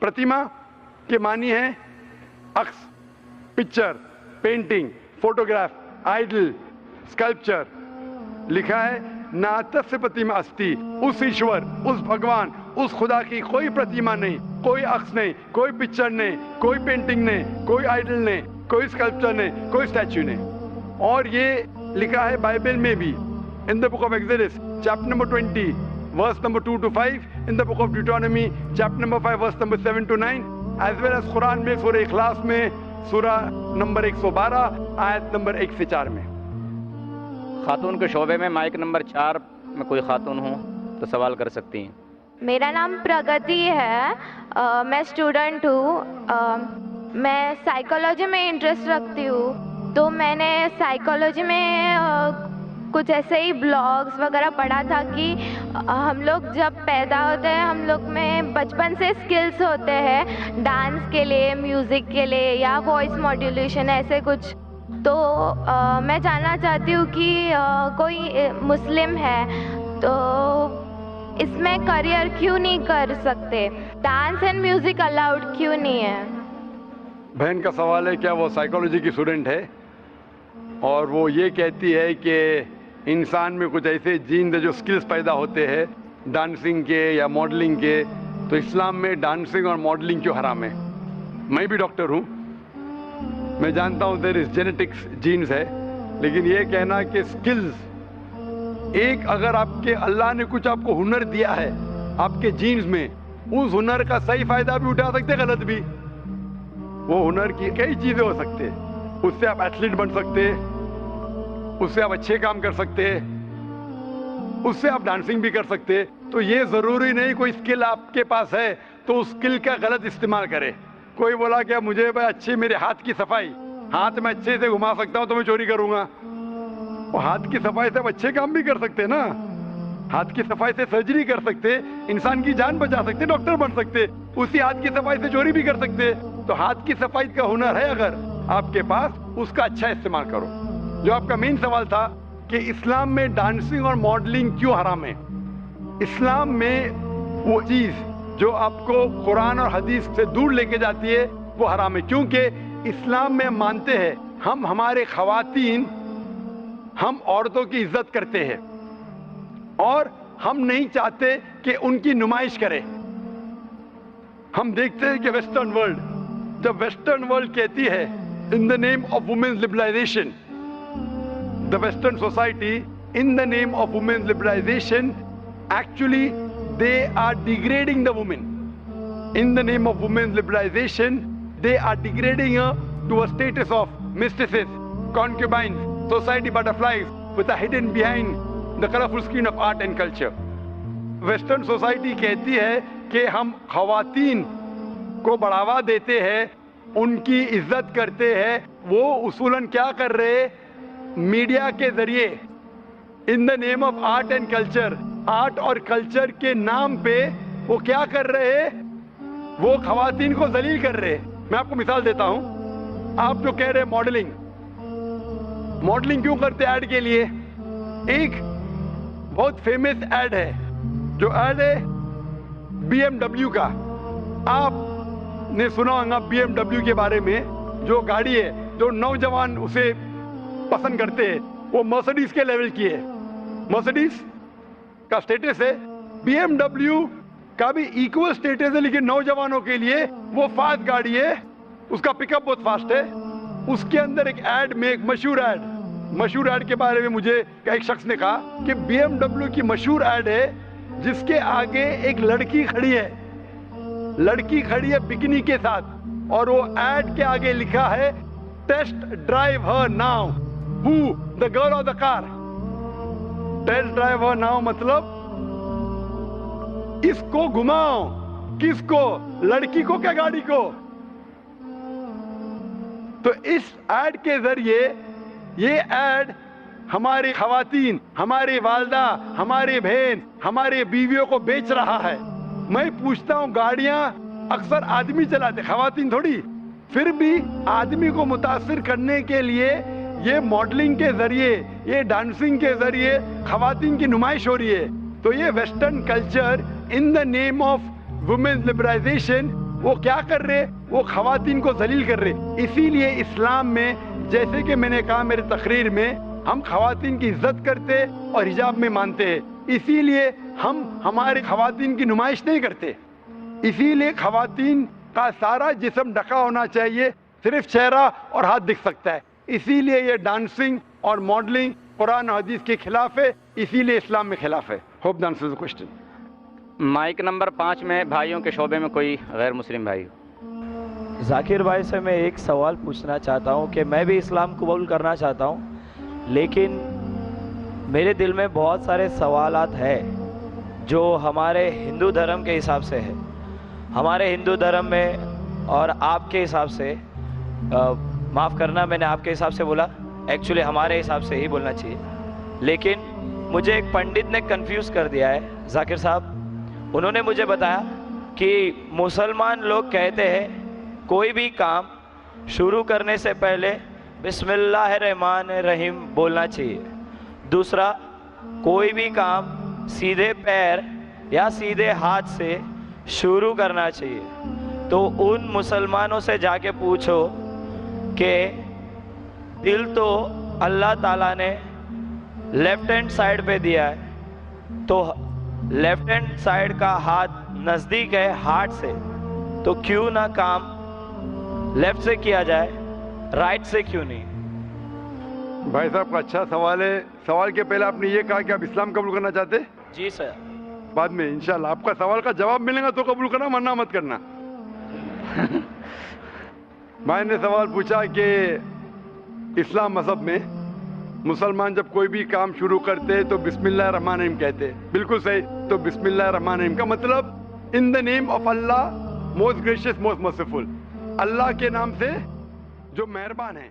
प्रतिमा के मानी है अक्स, picture, painting, photograph, idol, sculpture. लिखा है नातस्य प्रतिमा अस्ति, उस ईश्वर, उस भगवान, उस खुदा की कोई प्रतिमा नहीं, कोई अक्स नहीं, कोई पिक्चर नहीं, कोई पेंटिंग नहीं, कोई आइडल नहीं, कोई स्कल्पचर नहीं, कोई स्टैच्यू नहीं। और ये लिखा है बाइबल में भी, in the book of Exodus chapter number 20 verse number 2 to 5, in the book of Deuteronomy chapter number 5 verse number 7 to 9, as well as Quran में सूरह इखलास में सूरा नंबर 112 आयत नंबर 1 से 4 में। खातून के शोबे में माइक नंबर 4 में कोई खातून हो तो सवाल कर सकती हैं। मेरा नाम प्रगति है, मैं स्टूडेंट हूँ, मैं साइकोलॉजी में इंटरेस्ट रखती हूँ। तो मैंने साइकोलॉजी में कुछ ऐसे ही ब्लॉग्स वगैरह पढ़ा था कि हम लोग जब पैदा होते हैं हम लोग में बचपन से स्किल्स होते हैं डांस के लिए, म्यूज़िक के लिए या वॉइस मॉड्यूलेशन ऐसे कुछ। तो मैं जानना चाहती हूँ कि कोई मुस्लिम है तो इसमें करियर क्यों नहीं कर सकते, डांस एंड म्यूज़िक अलाउड क्यों नहीं है? बहन का सवाल है क्या वो साइकोलॉजी की स्टूडेंट है और वो ये कहती है कि इंसान में कुछ ऐसे जीन जो स्किल्स पैदा होते हैं डांसिंग के या मॉडलिंग के, तो इस्लाम में डांसिंग और मॉडलिंग क्यों हराम है? मैं भी डॉक्टर हूँ, मैं जानता हूँ देयर इज जेनेटिक्स जीन्स है, लेकिन ये कहना कि स्किल्स एक अगर आपके अल्लाह ने कुछ आपको हुनर दिया है आपके जीन्स में, उस हुनर का सही फायदा भी उठा सकते, गलत भी। वो हुनर की कई चीजें हो सकते हैं, उससे आप एथलीट बन सकते हैं, उससे आप अच्छे काम कर सकते हैं, उससे आप डांसिंग भी कर सकते हैं। तो ये जरूरी नहीं कोई स्किल आपके पास है तो उस स्किल का गलत इस्तेमाल करे। कोई बोला कि मुझे भाई अच्छे मेरे हाथ की सफाई, हाथ में अच्छे से घुमा सकता हूँ तो मैं चोरी करूंगा। वो हाथ की सफाई से आप अच्छे काम भी कर सकते हैं ना, हाथ की सफाई से सर्जरी कर सकते, इंसान की जान बचा सकते, डॉक्टर बन सकते, उसी हाथ की सफाई से चोरी भी कर सकते। तो हाथ की सफाई का हुनर है अगर आपके पास, उसका अच्छा इस्तेमाल करो। जो आपका मेन सवाल था कि इस्लाम में डांसिंग और मॉडलिंग क्यों हराम है। इस्लाम में वो चीज जो आपको कुरान और हदीस से दूर लेके जाती है वो हराम है, क्योंकि इस्लाम में मानते हैं हम हमारे खवातीन, हम औरतों की इज्जत करते हैं और हम नहीं चाहते कि उनकी नुमाइश करें। हम देखते हैं कि वेस्टर्न वर्ल्ड, जब वेस्टर्न वर्ल्ड कहती है in the name of women's liberalisation, the Western society in the name of women's liberalization, actually they are degrading the woman. In the name of women's liberalization, they are degrading her to a status of mistresses, concubines, society butterflies with a hidden behind the colorful screen of art and culture. Western society कहती है कि हम खवातीन को बढ़ावा देते हैं, उनकी इज्जत करते हैं। वो उसूलन क्या कर रहे हैं? मीडिया के जरिए इन the name of art and culture, art और कल्चर के नाम पे वो क्या कर रहे हैं? वो खवातीन को जलील कर रहे हैं। मैं आपको मिसाल देता हूं। आप जो कह रहे हैं मॉडलिंग, मॉडलिंग क्यों करते हैं? ऐड के लिए। एक बहुत फेमस ऐड है, जो ऐड है BMW का। आपने सुना होगा BMW के बारे में, जो गाड़ी है जो नौजवान उसे पसंद करते हैं, वो मर्सिडीज के लेवल की है। मर्सिडीज का स्टेटस है, BMW का भी इक्वल स्टेटस है, लेकिन नौजवानों के लिए वो फास्ट गाड़ी है, उसका पिकअप बहुत फास्ट है। उसके अंदर एक ऐड में, एक मशहूर ऐड के बारे में मुझे एक शख्स ने कहा कि BMW की मशहूर ऐड है जिसके आगे एक लड़की खड़ी है, लड़की खड़ी है बिकिनी के साथ, और वो ऐड के आगे लिखा है test drive her now, Who the girl of the car? Test drive her now मतलब इसको घुमाओ। किसको? लड़की को क्या गाड़ी को? तो इस ऐड के जरिए ये ऐड हमारी खवातीन, हमारी वालदा, हमारी बहन, हमारे बीवियों को बेच रहा है। मैं पूछता हूँ, गाड़ियां अक्सर आदमी चलाते, खवातीन थोड़ी। फिर भी आदमी को मुतासिर करने के लिए ये मॉडलिंग के जरिए, ये डांसिंग के जरिए खवातीन की नुमाइश हो रही है। तो ये western culture in the name of women's liberalisation وہ کیا کر رہے؟ وہ خواتین کو ذلیل کر رہے. اسی لیے اسلام میں جیسے کہ میں نے کہا میرے تقریر میں ہم خواتین کی عزت کرتے اور حجاب میں مانتے ہیں. اسی لیے ہم ہمارے خواتین کی نمائش نہیں کرتے. اسی لیے خواتین کا سارا جسم ڈھکا ہونا چاہیے, صرف چہرہ اور ہاتھ دکھ سکتا ہے. اسی لیے یہ ڈانسنگ اور ماڈلنگ قرآن و حدیث کے خلاف ہے, اسی لیے اسلام میں خلاف ہے. Hope the answers the question. Mic number 5 میں بھائیوں کے شعبے میں کوئی غیر مسلم بھائی. ذاکر بھائی سے میں ایک سوال پوچھنا چاہتا ہوں کہ میں بھی اسلام قبول کرنا چاہتا ہوں, لیکن میرے دل میں بہت سارے سوالات ہیں جو ہمارے ہندو دھرم کے حساب سے ہے. ہمارے ہندو دھرم میں اور آپ کے حساب سے, معاف کرنا میں نے آپ کے حساب سے بولا, ایکچولی ہمارے حساب سے ہی بولنا چاہیے, لیکن مجھے ایک پنڈت نے کنفیوز کر دیا ہے ذاکر صاحب. انہوں نے مجھے بتایا کہ مسلمان لوگ کہتے ہیں کوئی بھی کام شروع کرنے سے پہلے بسم اللہ الرحمن الرحیم بولنا چاہیے. دوسرا, کوئی بھی کام سیدھے پیر یا سیدھے ہاتھ سے شروع کرنا چاہیے. تو ان مسلمانوں سے جا کے پوچھو کہ دل تو اللہ تعالیٰ نے لیفٹ ہینڈ سائڈ پہ دیا ہے, تو لیفٹ ہینڈ سائڈ کا ہاتھ نزدیک ہے ہارٹ سے, تو کیوں نہ کام لیفٹ سے کیا جائے, رائٹ سے کیوں نہیں؟ بھائی صاحب کا اچھا سوال ہے. سوال کے پہلے آپ نے یہ کہا کہ آپ اسلام قبول کرنا چاہتے؟ جی سر. بعد میں انشاءاللہ آپ کا سوال کا جواب ملے گا تو قبول کرنا, ورنہ مت کرنا. بھائی نے سوال پوچھا کہ اسلام مذہب میں مسلمان جب کوئی بھی کام شروع کرتے تو بسم اللہ الرحمن الرحیم کہتے. بالکل صحیح. تو بسم اللہ الرحمن الرحیم کا مطلب in the name of Allah most gracious most merciful, اللہ کے نام سے جو مہربان ہے.